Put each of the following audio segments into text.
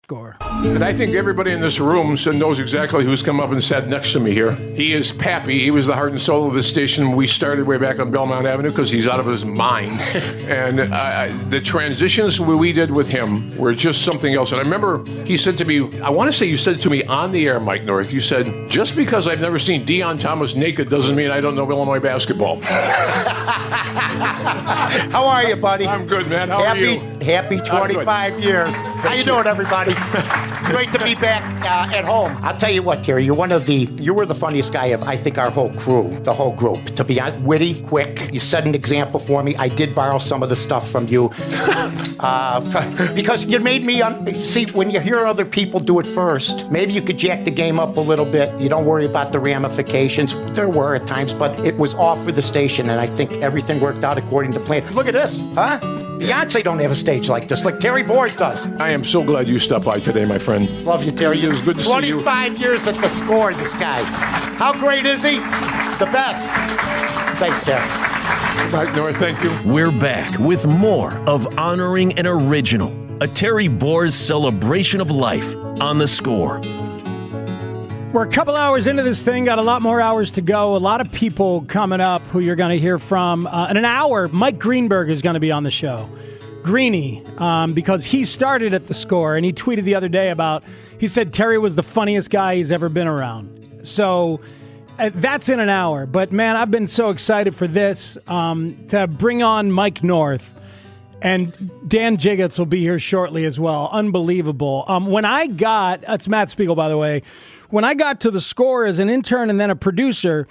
Score. And I think everybody in this room knows exactly who's come up and sat next to me here. He is Pappy. He was the heart and soul of the station. We started way back on Belmont Avenue because he's out of his mind. And the transitions we did with him were just something else. And I remember he said to me, I want to say you said to me on the air, Mike North, you said, just because I've never seen Deion Thomas naked doesn't mean I don't know Illinois basketball. How are you, buddy? I'm good, man. How are you? Happy 25 years. How you doing, everybody? It's great to be back at home. I'll tell you what, Terry, you were the funniest guy of, I think, our whole crew, the whole group. To be honest, witty, quick. You set an example for me. I did borrow some of the stuff from you. Because you made me, see, when you hear other people do it first, maybe you could jack the game up a little bit. You don't worry about the ramifications. There were at times, but it was all for the station, and I think everything worked out according to plan. Look at this, huh? Beyonce don't have a stage like this, like Terry Boers does. I am so glad you stopped by today, my friend. Love you, Terry. It was good to see you. 25 years at the Score, this guy. How great is he? The best. Thanks, Terry. Mike North, thank you. We're back with more of Honoring an Original, a Terry Boers celebration of life on The Score. We're a couple hours into this thing, got a lot more hours to go. A lot of people coming up who you're going to hear from. In an hour, Mike Greenberg is going to be on the show. Greeny, because he started at the Score, and he tweeted the other day he said Terry was the funniest guy he's ever been around. So that's in an hour. But, man, I've been so excited for this, to bring on Mike North. And Dan Jiggetts will be here shortly as well. Unbelievable. That's Matt Spiegel, by the way. When I got to the Score as an intern and then a producer,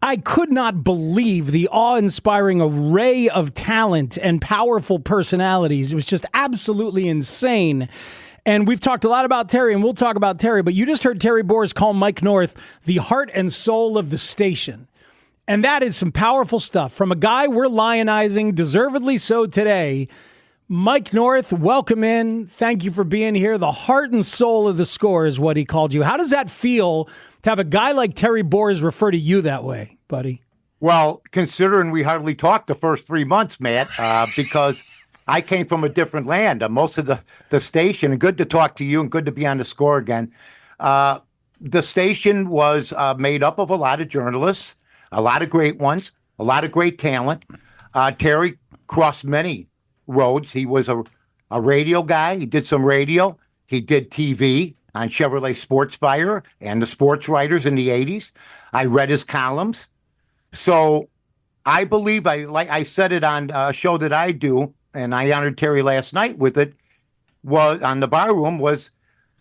I could not believe the awe-inspiring array of talent and powerful personalities. It was just absolutely insane. And we've talked a lot about Terry, and we'll talk about Terry, but you just heard Terry Boers call Mike North the heart and soul of the station. And that is some powerful stuff from a guy we're lionizing, deservedly so today. Mike North, welcome in. Thank you for being here. The heart and soul of the Score is what he called you. How does that feel to have a guy like Terry Boers refer to you that way, buddy? Well, considering we hardly talked the first 3 months, Matt, because I came from a different land. Most of the station, and good to talk to you and good to be on the Score again. The station was made up of a lot of journalists, a lot of great ones, a lot of great talent. Terry crossed many roads. He was a radio guy. He did some radio. He did TV on Chevrolet Sports Fire and the sports writers in the 80s. I read his columns. So I believe, I said it on a show that I do, and I honored Terry last night with it, was on the bar room, was,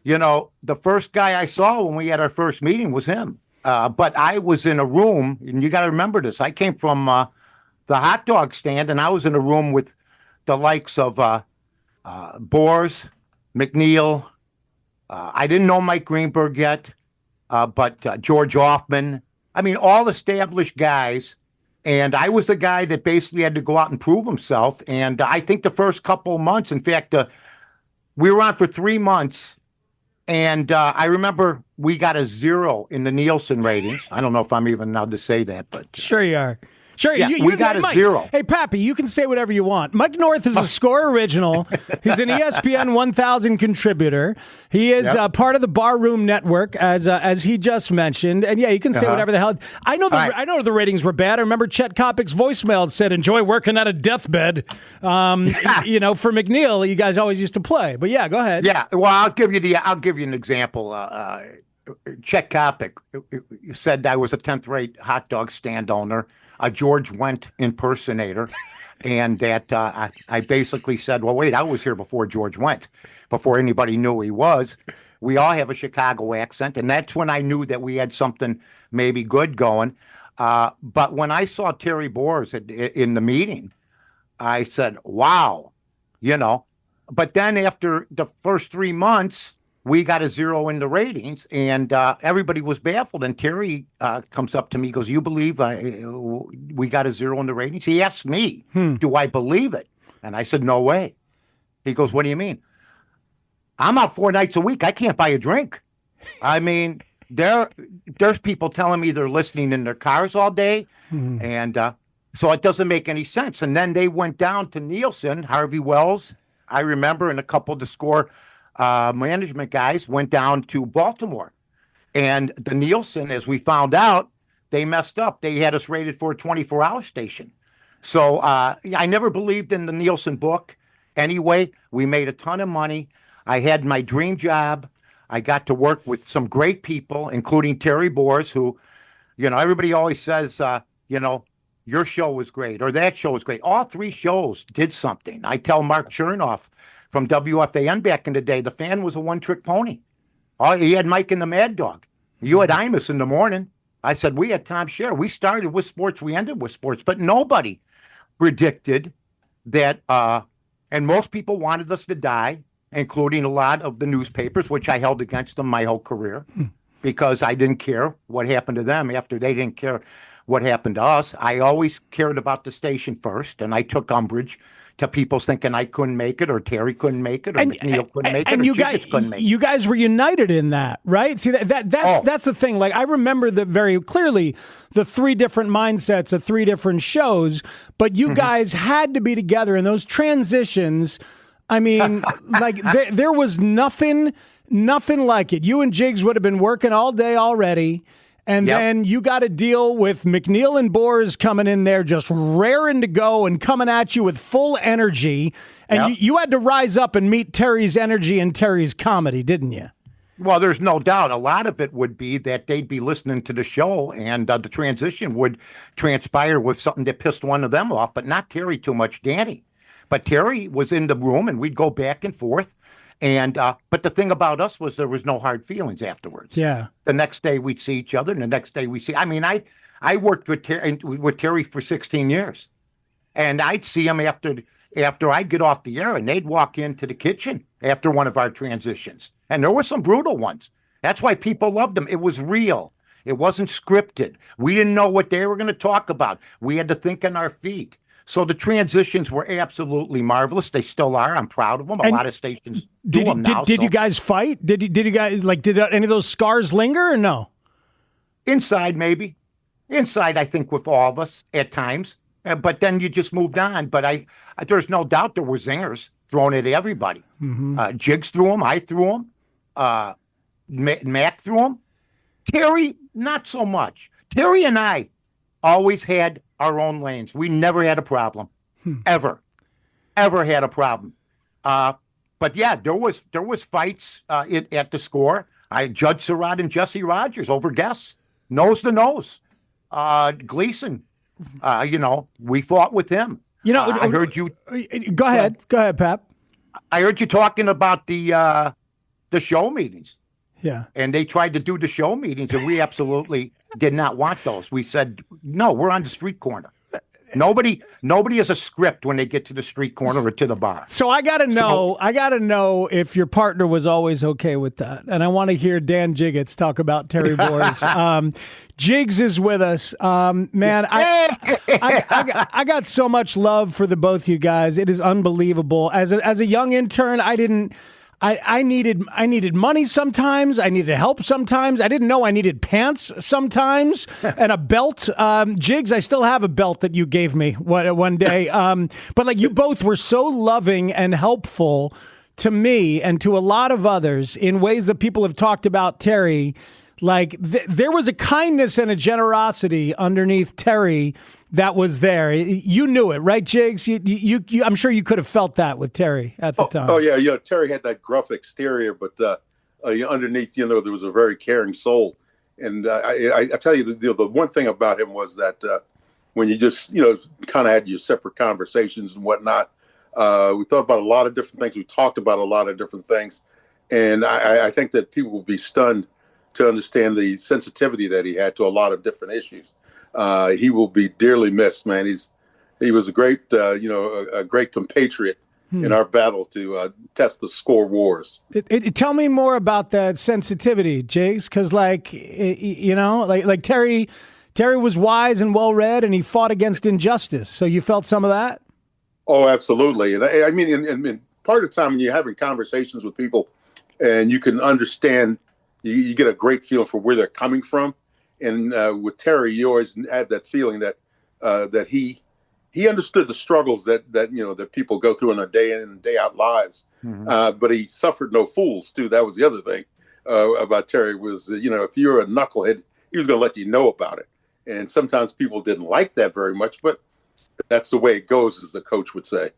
the first guy I saw when we had our first meeting was him. But I was in a room, and you got to remember this. I came from the hot dog stand, and I was in a room with the likes of Boers, McNeil. I didn't know Mike Greenberg yet, but George Hoffman. I mean, all established guys. And I was the guy that basically had to go out and prove himself. And I think the first couple of months, in fact, we were on for 3 months. And I remember we got a 0 in the Nielsen ratings. I don't know if I'm even allowed to say that, but sure you are. Sure, yeah, we got a 0. Hey, Pappy, you can say whatever you want. Mike North is a Score original. He's an ESPN 1000 contributor. He is part of the Barroom Network, as he just mentioned. And yeah, you can say whatever the hell. I know the ratings were bad. I remember Chet Kopic's voicemail said, "Enjoy working at a deathbed." For McNeil, you guys always used to play. But yeah, go ahead. Yeah, well, I'll give you an example. Chet Kopic said I was a 10th-rate hot dog stand owner, a George Wendt impersonator, and that I basically said, well, wait, I was here before George Wendt, before anybody knew who he was. We all have a Chicago accent, and that's when I knew that we had something maybe good going. But when I saw Terry Boers in the meeting, I said, wow, But then after the first 3 months, we got a 0 in the ratings, and everybody was baffled. And Terry comes up to me, goes, "You believe we got a 0 in the ratings?" He asked me, "Do I believe it?" And I said, "No way." He goes, "What do you mean?" "I'm out 4 nights a week. I can't buy a drink." I mean, there's people telling me they're listening in their cars all day, and so it doesn't make any sense. And then they went down to Nielsen, Harvey Wells, I remember, and a couple to Score management guys went down to Baltimore. And the Nielsen, as we found out, they messed up. They had us rated for a 24-hour station. So I never believed in the Nielsen book. Anyway, we made a ton of money. I had my dream job. I got to work with some great people, including Terry Boers, who, everybody always says, your show was great or that show was great. All three shows did something. I tell Mark Chernoff from WFAN back in the day, the Fan was a one-trick pony. He had Mike and the Mad Dog. You had Imus in the morning. I said, we had Tom Scher. We started with sports. We ended with sports. But nobody predicted that, and most people wanted us to die, including a lot of the newspapers, which I held against them my whole career because I didn't care what happened to them after they didn't care what happened to us. I always cared about the station first, and I took umbrage to people thinking I couldn't make it, or Terry couldn't make it, or McNeil couldn't make it, or Jiggetts couldn't make it. You guys were united in that, right? See, that's the thing. Like, I remember very clearly the three different mindsets of three different shows, but you guys had to be together in those transitions. I mean, like there was nothing like it. You and Jigs would have been working all day already. And then you got to deal with McNeil and Boers coming in there just raring to go and coming at you with full energy. And you had to rise up and meet Terry's energy and Terry's comedy, didn't you? Well, there's no doubt. A lot of it would be that they'd be listening to the show and the transition would transpire with something that pissed one of them off, but not Terry too much, Danny. But Terry was in the room and we'd go back and forth. And but the thing about us was there was no hard feelings afterwards. Yeah. The next day we'd see each other, and the next day we see. I mean, I worked with Terry for 16 years, and I'd see him after I'd get off the air, and they'd walk into the kitchen after one of our transitions, and there were some brutal ones. That's why people loved him. It was real. It wasn't scripted. We didn't know what they were going to talk about. We had to think on our feet. So the transitions were absolutely marvelous. They still are. I'm proud of them. A lot of stations do them now. Did you guys fight? Did you guys, like, did any of those scars linger or no? Inside, maybe. Inside, I think, with all of us at times. But then you just moved on. But there's no doubt there were zingers thrown at everybody. Jigs threw them. I threw them. Mac threw them. Terry, not so much. Terry and I always had our own lanes. We never had a problem, ever had a problem. But yeah, there was fights at the Score. Judge Surratt and Jesse Rogers over guests, nose to nose. Gleason, we fought with him. I heard you. Go ahead, Pap. I heard you talking about the show meetings. Yeah, and they tried to do the show meetings, and we absolutely did not want those. We said, no, we're on the street corner. Nobody has a script when they get to the street corner or to the bar. So I gotta know if your partner was always okay with that. And I want to hear Dan Jiggetts talk about Terry Boers. Jigs is with us. Man, I got so much love for the both of you guys. It is unbelievable. As a young intern, I needed money sometimes. I needed help sometimes. I didn't know I needed pants sometimes and a belt. Jigs, I still have a belt that you gave me one day. But like, you both were so loving and helpful to me and to a lot of others in ways that people have talked about Terry. Like there was a kindness and a generosity underneath Terry that was there. You knew it, right, Jigs? You I'm sure you could have felt that with Terry at the time. Oh yeah, Terry had that gruff exterior, but underneath, there was a very caring soul. And I tell you, the one thing about him was that when you just, kind of had your separate conversations and whatnot, we thought about a lot of different things. We talked about a lot of different things, and I think that people will be stunned to understand the sensitivity that he had to a lot of different issues. He will be dearly missed, man. He was a great, a great compatriot in our battle to test the Score wars. Tell me more about that sensitivity, Jigs, because like Terry was wise and well read, and he fought against injustice. So you felt some of that? Oh, absolutely. And I mean, in part of the time when you're having conversations with people, and you can understand. You get a great feeling for where they're coming from, and with Terry, you always had that feeling that he he understood the struggles that people go through in their day in and day out lives. But he suffered no fools too. That was the other thing about Terry was, if you're a knucklehead, he was going to let you know about it. And sometimes people didn't like that very much, but that's the way it goes, as the coach would say.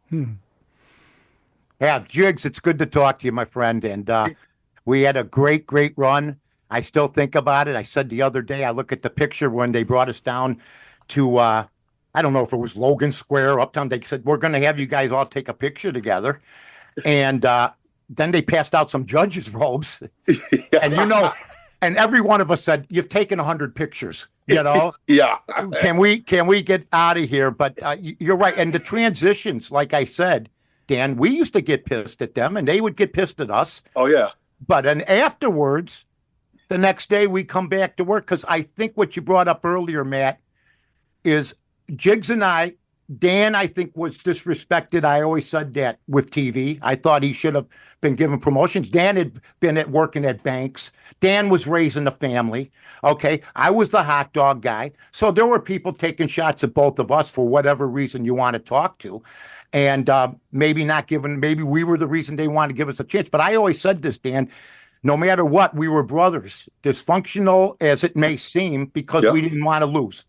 Yeah, Jiggs, it's good to talk to you, my friend. And we had a great, great run. I still think about it. I said the other day, I look at the picture when they brought us down to, I don't know if it was Logan Square, Uptown. They said, we're going to have you guys all take a picture together. And then they passed out some judges' robes. And, and every one of us said, you've taken 100 pictures, Yeah. Can we get out of here? But you're right. And the transitions, like I said, Dan, we used to get pissed at them and they would get pissed at us. Oh, yeah. But and afterwards, the next day we come back to work, because I think what you brought up earlier, Matt, is Jiggs and Dan, I think, was disrespected. I always said that with TV. I thought he should have been given promotions. Dan had been working at banks. Dan was raising a family. Okay. I was the hot dog guy. So there were people taking shots at both of us for whatever reason you want to talk to. And maybe we were the reason they wanted to give us a chance. But I always said this, Dan, no matter what, we were brothers, dysfunctional as it may seem, because we didn't want to lose.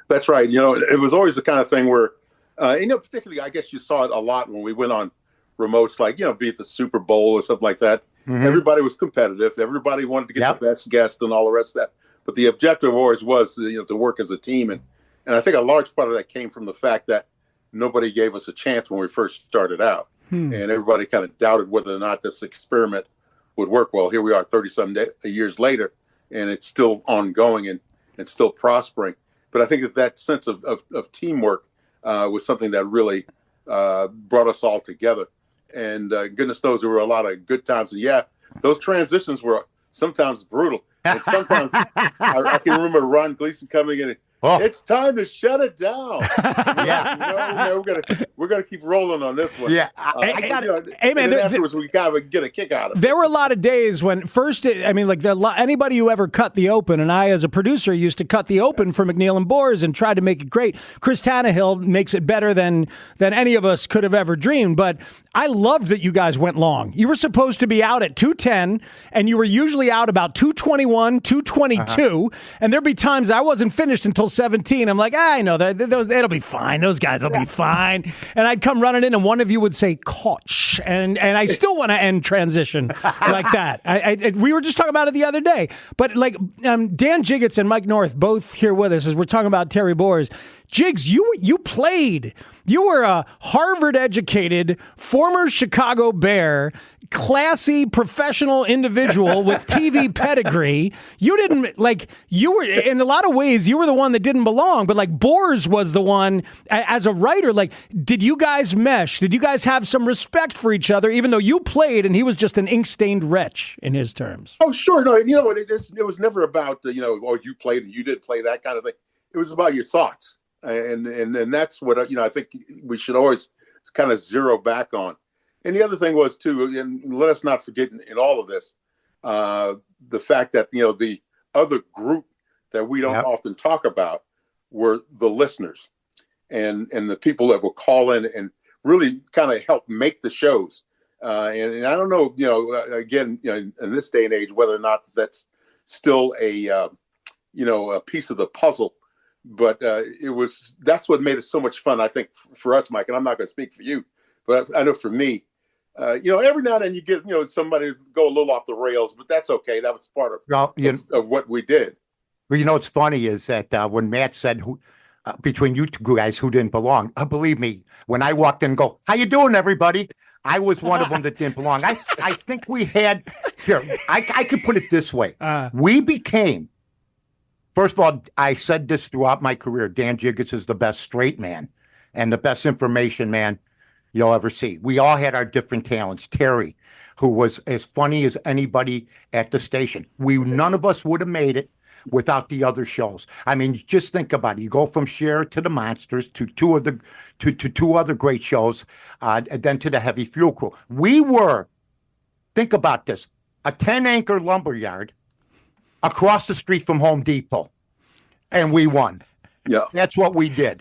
That's right. It was always the kind of thing where, particularly, I guess you saw it a lot when we went on remotes, like, be it the Super Bowl or something like that. Mm-hmm. Everybody was competitive. Everybody wanted to get the best guest and all the rest of that. But the objective always was, to work as a team. And I think a large part of that came from the fact that nobody gave us a chance when we first started out. And everybody kind of doubted whether or not this experiment would work. Well, here we are 30-some years later, and it's still ongoing and still prospering. But I think that sense of teamwork was something that really brought us all together. And goodness knows there were a lot of good times. And those transitions were sometimes brutal. And sometimes I can remember Ron Gleason coming in and, it's time to shut it down. We're gonna keep rolling on this one. Yeah, I got it. Hey man, afterwards we gotta get a kick out of it. There were a lot of days when anybody who ever cut the open, and I as a producer used to cut the open for McNeil and Boers and tried to make it great. Chris Tannehill makes it better than any of us could have ever dreamed. But I loved that you guys went long. You were supposed to be out at 2:10, and you were usually out about 2:21, 2:22, and there'd be times I wasn't finished until 17. I'm like, I know that it'll be fine. Those guys will be fine. And I'd come running in, and one of you would say, "Coach," and I still want to end transition like that. We were just talking about it the other day. But like Dan Jiggetts and Mike North both here with us as we're talking about Terry Boers. Jiggs, you played. You were a Harvard-educated, former Chicago Bear, classy, professional individual with TV pedigree. You were, in a lot of ways, you were the one that didn't belong, but like Boers was the one, as a writer, like, did you guys mesh? Did you guys have some respect for each other, even though you played and he was just an ink-stained wretch in his terms? Oh, sure. No, it was never about, you played and you didn't play, that kind of thing. It was about your thoughts. And that's what I think we should always kind of zero back on. And the other thing was too, and let us not forget in all of this, the fact that the other group that we don't often talk about were the listeners, and the people that will call in and really kind of help make the shows. And I don't know, again, in this day and age, whether or not that's still a piece of the puzzle. But that's what made it so much fun, I think, for us, Mike. And I'm not going to speak for you, but I know for me, every now and then you get, somebody go a little off the rails, but that's okay. That was part of what we did. Well, what's funny is that when Matt said between you two guys who didn't belong, believe me, when I walked in and go, how you doing, everybody? I was one of them that didn't belong. I think we had, I could put it this way. We became, first of all, I said this throughout my career, Dan Jiggetts is the best straight man and the best information man you'll ever see. We all had our different talents. Terry, who was as funny as anybody at the station. None of us would have made it without the other shows. I mean, just think about it. You go from Cher to the Monsters to two other great shows, and then to the Heavy Fuel Crew. We were, think about this, a 10-acre lumberyard across the street from Home Depot, and we won. Yeah. That's what we did.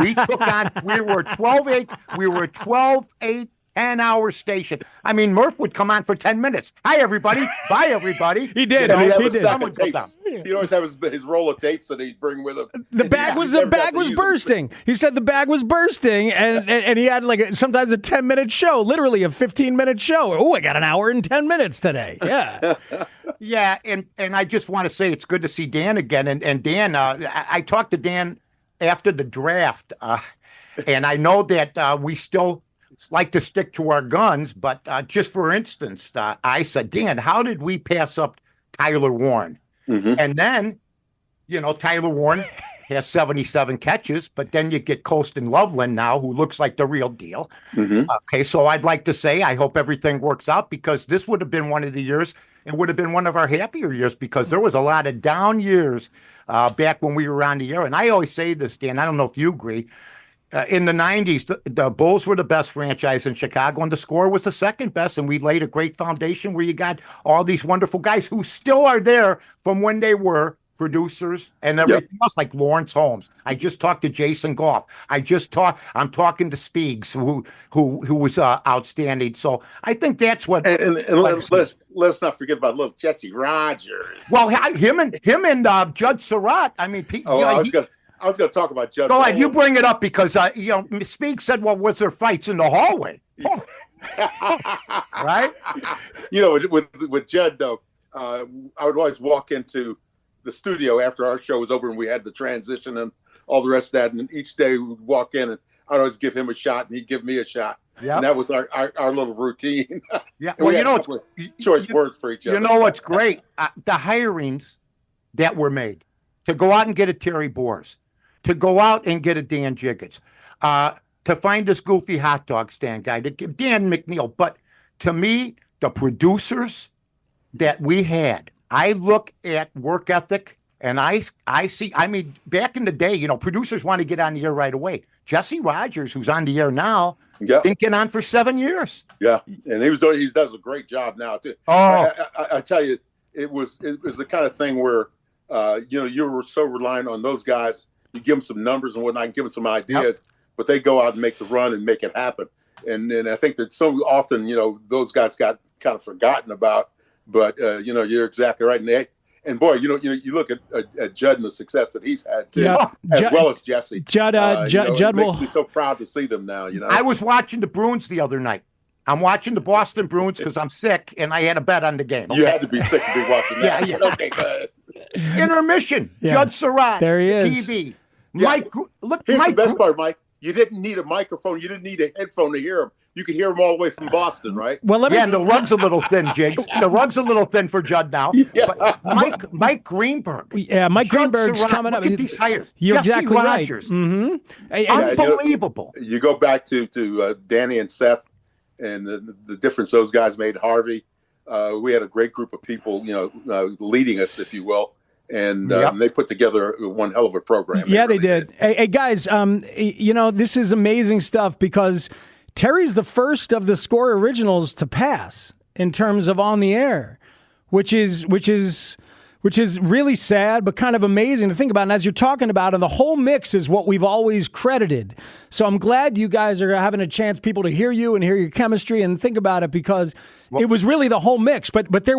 We took on, we were 12-8, 10-hour station. I mean, Murph would come on for 10 minutes. Hi, everybody. Bye, everybody. He did. And he'd have He a did. stack of tapes. He'd always have his roll of tapes that he'd bring with him. The bag was bursting. He said the bag was bursting, and he had sometimes a 10-minute show, literally a 15-minute show. Oh, I got an hour and 10 minutes today. Yeah. Yeah, and I just want to say it's good to see Dan again. And Dan, I talked to Dan after the draft, and I know that we still like to stick to our guns, but just for instance, I said, Dan, how did we pass up Tyler Warren? Mm-hmm. And then, Tyler Warren has 77 catches, but then you get Colston Loveland now, who looks like the real deal. Mm-hmm. Okay, so I'd like to say I hope everything works out, because this would have been one of the years, it would have been one of our happier years, because there was a lot of down years back when we were on the air. And I always say this, Dan, I don't know if you agree. In the 90s, the Bulls were the best franchise in Chicago, and the Score was the second best, and we laid a great foundation where you got all these wonderful guys who still are there from when they were producers and everything else, like Lawrence Holmes. I just talked to Jason Goff. I'm talking to Spiegs, who was outstanding. So I think that's what. And let's not forget about little Jesse Rogers. Well, him and Judge Surratt. I mean, I was going to talk about Judge. Go ahead, you bring it up, because Speak said, "Well, was there fights in the hallway?" Right? With Judd though, I would always walk into the studio after our show was over and we had the transition and all the rest of that, and each day we would walk in and I'd always give him a shot and he'd give me a shot. Yeah, and that was our little routine. Yeah, well, choice words for each other. You know what's great? The hirings that were made to go out and get a Terry Boers, to go out and get a Dan Jiggetts, to find this goofy hot dog stand guy, to give Dan McNeil. But to me, the producers that we had, I look at work ethic and I see, I mean, back in the day, producers want to get on the air right away. Jesse Rogers, who's on the air now, been getting on for 7 years. Yeah, and he does a great job now too. Oh, I tell you, it was the kind of thing where you were so reliant on those guys. You give them some numbers and whatnot, give them some ideas, but they go out and make the run and make it happen. And I think that so often, those guys got kind of forgotten about. But you're exactly right. And boy, you look at Judd and the success that he's had too, well as Jesse. Judd it makes me so proud to see them now. I was watching the Bruins the other night. I'm watching the Boston Bruins because I'm sick and I had a bet on the game. Okay? You had to be sick to be watching that. Yeah. Okay, good. Intermission. Judd Surratt. There he is. TV. Yeah. Mike, here's the best part, Mike. You didn't need a microphone. You didn't need a headphone to hear him. You could hear him all the way from Boston, right? Well, and the rug's a little thin, Jigs. The rug's a little thin for Judd now. Yeah. But Mike Greenberg. Yeah, Mike Judd Greenberg's Surratt, coming up. Look at these hires. You're Jesse exactly Rogers. right. Mm-hmm. Unbelievable. You go back to Danny and Seth and the difference those guys made. Harvey. We had a great group of people, leading us, if you will. And they put together one hell of a program. Yeah, they did. Hey, guys, this is amazing stuff because Terry's the first of the Score originals to pass in terms of on the air, which is really sad, but kind of amazing to think about. And as you're talking about, and the whole mix is what we've always credited. So I'm glad you guys are having a chance, people, to hear you and hear your chemistry and think about it, because it was really the whole mix. But there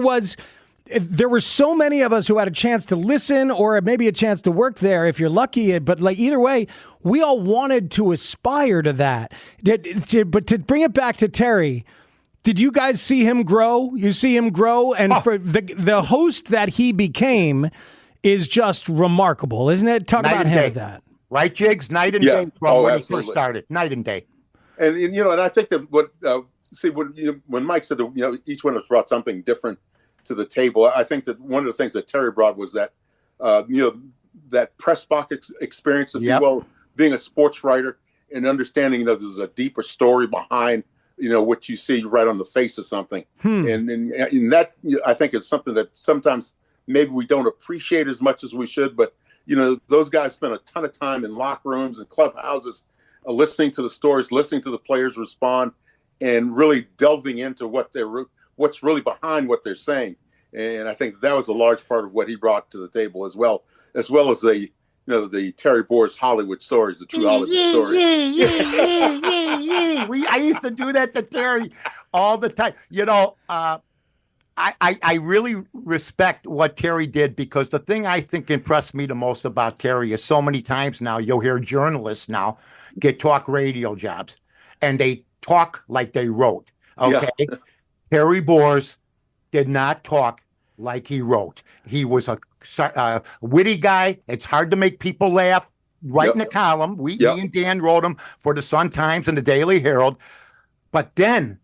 were so many of us who had a chance to listen or maybe a chance to work there if you're lucky. But either way, we all wanted to aspire to that. But to bring it back to Terry, did you guys see him grow? You see him grow, and for the host that he became is just remarkable, isn't it? Talk about him with that. Right, Jigs? Night and day from when he first started. Night and day. And I think that when Mike said that, each one of us brought something different to the table. I think that one of the things that Terry brought was that, that press box experience, if you will, being a sports writer and understanding that there's a deeper story behind, what you see right on the face of something. And that, I think, is something that sometimes maybe we don't appreciate as much as we should. But, those guys spend a ton of time in locker rooms and clubhouses, listening to the stories, listening to the players respond, and really delving into what's really behind what they're saying. And I think that was a large part of what he brought to the table as well as a the Terry Boers Hollywood stories, the true Hollywood stories. I used to do that to Terry all the time. I really respect what Terry did, because the thing I think impressed me the most about Terry is so many times now you'll hear journalists now get talk radio jobs, and they talk like they wrote. Okay. Yeah. Terry Boers did not talk like he wrote. He was a witty guy. It's hard to make people laugh. Writing a column. Me and Dan wrote him for the Sun Times and the Daily Herald. But then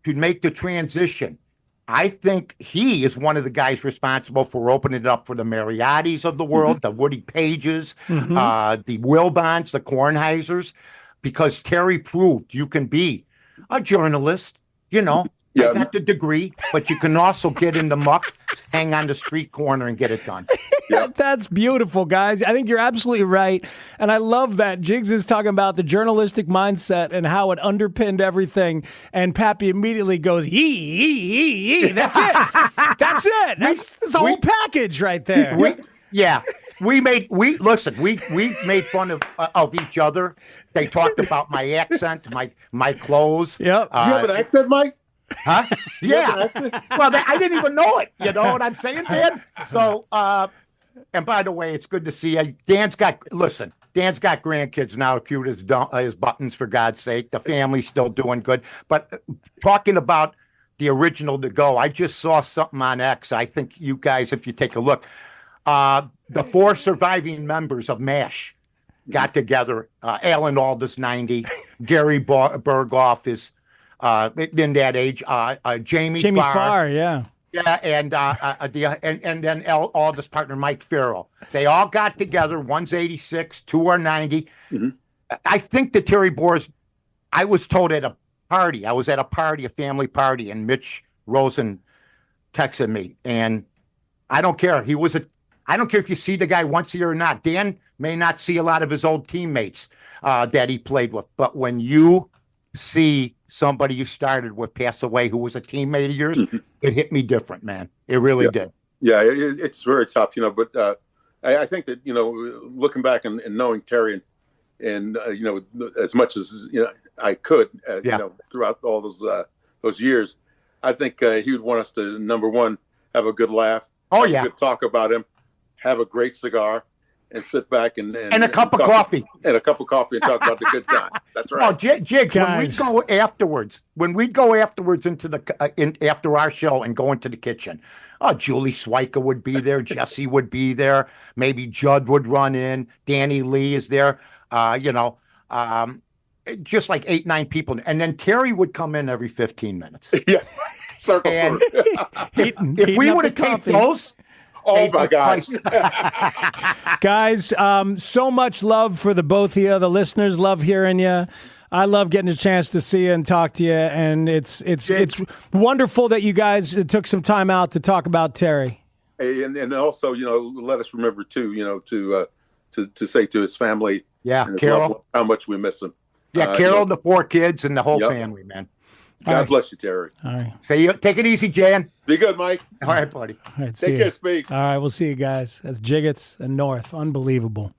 to make the transition, I think he is one of the guys responsible for opening it up for the Mariottis of the world, the Woody Pages, the Wilbons, the Kornheisers, because Terry proved you can be a journalist, I got the degree, but you can also get in the muck, hang on the street corner, and get it done. That's beautiful, guys. I think you're absolutely right. And I love that Jiggs is talking about the journalistic mindset and how it underpinned everything. And Pappy immediately goes, yee. That's it. That's it. That's the whole package right there. We made fun of each other. They talked about my accent, my clothes. Yep. You have an accent, Mike? Huh? Yeah. Well, I didn't even know it. You know what I'm saying, Dan? So, and by the way, it's good to see you. Dan's got grandkids now, cute as his buttons, for God's sake. The family's still doing good. But talking about the original To Go, I just saw something on X. I think you guys, if you take a look, the 4 surviving members of MASH got together. Alan Alda's 90. Gary Berghoff is in that age. Jamie Farr, yeah, and then Alda's partner Mike Farrell. They all got together. One's 86, 2 are 90. I think the Terry Boers. I was told at a party. I was at a party, a family party, and Mitch Rosen texted me, and I don't care. I don't care if you see the guy once a year or not. Dan may not see a lot of his old teammates that he played with, but when you see somebody you started with pass away who was a teammate of yours, it hit me different, man. It really did. Yeah, it's very tough, but I think that, looking back and knowing Terry and as much as, I could, throughout all those years, I think he would want us to, number one, have a good laugh. Good talk about him, have a great cigar, and sit back and a cup of coffee. And a cup of coffee and talk about the good time. That's right. Oh, Jiggs, when we'd go afterwards into after our show and go into the kitchen, Julie Swiker would be there, Jesse would be there, maybe Judd would run in, Danny Lee is there, just like 8-9 people. And then Terry would come in every 15 minutes. Yeah, circle. And if we would have taped those... Oh, my gosh. Guys, so much love for the both of you. The listeners love hearing you. I love getting a chance to see you and talk to you. And it's wonderful that you guys took some time out to talk about Terry. Hey, and also, let us remember, too, to say to his family, Carol, how much we miss him. Yeah, Carol, the 4 kids, and the whole family, man. God bless you, Terry. All right. Take it easy, Jan. Be good, Mike. All right, buddy. All right, Take care, Speaks. All right, we'll see you guys. That's Jiggetts and North. Unbelievable.